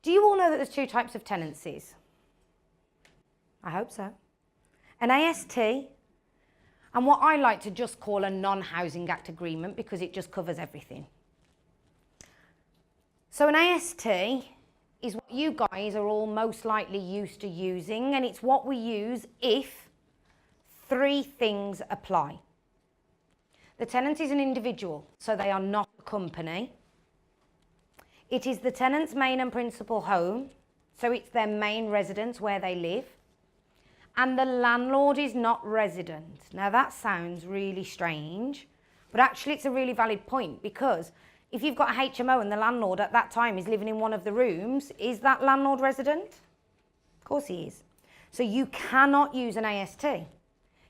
Do you all know that there's two types of tenancies? I hope so. An AST, and what I like to just call a non-Housing Act agreement because it just covers everything. So an AST is what you guys are all most likely used to using, and it's what we use if three things apply. The tenant is an individual, so they are not a company. It is the tenant's main and principal home, so it's their main residence where they live. And the landlord is not resident. Now that sounds really strange, but actually it's a really valid point, because if you've got a HMO and the landlord at that time is living in one of the rooms, is that landlord resident? Of course he is. So you cannot use an AST.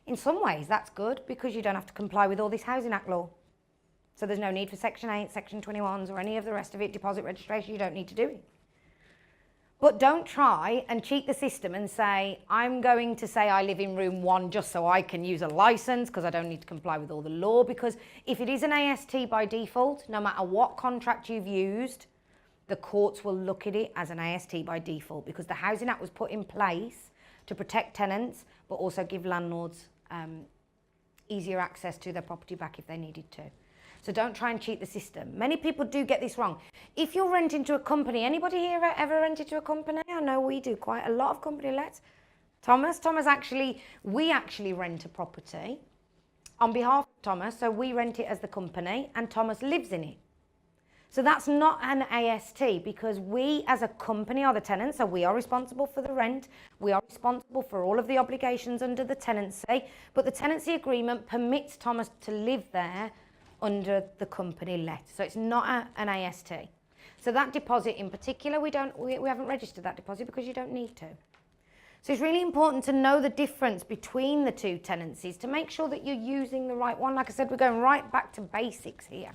In some ways that's good, because you don't have to comply with all this Housing Act law. So there's no need for Section 8, Section 21s or any of the rest of it, deposit registration, you don't need to do it. But don't try and cheat the system and say, I'm going to say I live in room 1 just so I can use a licence because I don't need to comply with all the law. Because if it is an AST by default, no matter what contract you've used, the courts will look at it as an AST by default, because the Housing Act was put in place to protect tenants but also give landlords easier access to their property back if they needed to. So don't try and cheat the system. Many people do get this wrong. If you're renting to a company, anybody here ever rented to a company? I know we do quite a lot of company lets. Thomas actually, we actually rent a property on behalf of Thomas, so we rent it as the company and Thomas lives in it. So that's not an AST, because we as a company are the tenants, so we are responsible for the rent, we are responsible for all of the obligations under the tenancy, but the tenancy agreement permits Thomas to live there under the company let. So it's not an AST. So that deposit in particular, we haven't registered that deposit because you don't need to. So it's really important to know the difference between the two tenancies to make sure that you're using the right one. Like I said, we're going right back to basics here.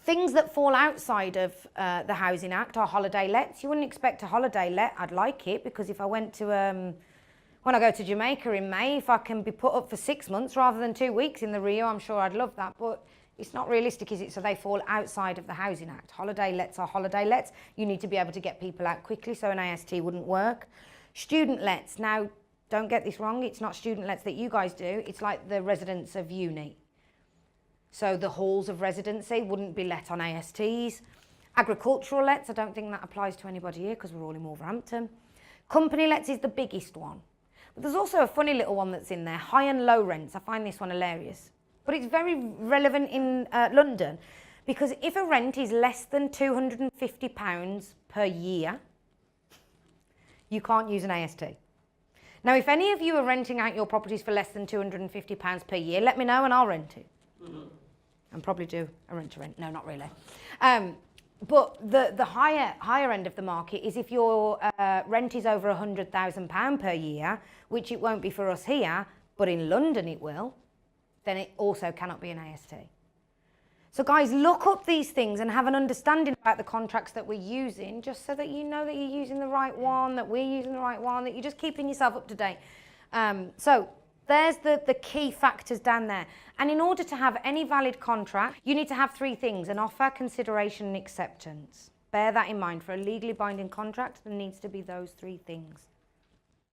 Things that fall outside of the Housing Act are holiday lets. You wouldn't expect a holiday let. I'd like it, because if I went to when I go to Jamaica in May, if I can be put up for 6 months rather than 2 weeks in the Rio, I'm sure I'd love that. But it's not realistic, is it? So they fall outside of the Housing Act. Holiday lets are holiday lets. You need to be able to get people out quickly, so an AST wouldn't work. Student lets. Now, don't get this wrong. It's not student lets that you guys do. It's like the residents of uni. So the halls of residency wouldn't be let on ASTs. Agricultural lets, I don't think that applies to anybody here because we're all in Wolverhampton. Company lets is the biggest one. But there's also a funny little one that's in there, high and low rents. I find this one hilarious. But it's very relevant in London, because if a rent is less than £250 per year, you can't use an AST. Now, if any of you are renting out your properties for less than £250 per year, let me know and I'll rent it. And probably do a rent-to-rent. No, not really. But the higher end of the market is if your rent is over £100,000 per year, which it won't be for us here, but in London it will, then it also cannot be an AST. So guys, look up these things and have an understanding about the contracts that we're using, just so that you know that you're using the right one, that we're using the right one, that you're just keeping yourself up to date. So there's the key factors down there. And in order to have any valid contract, you need to have 3 things: an offer, consideration, and acceptance. Bear that in mind. For a legally binding contract, there needs to be those 3 things.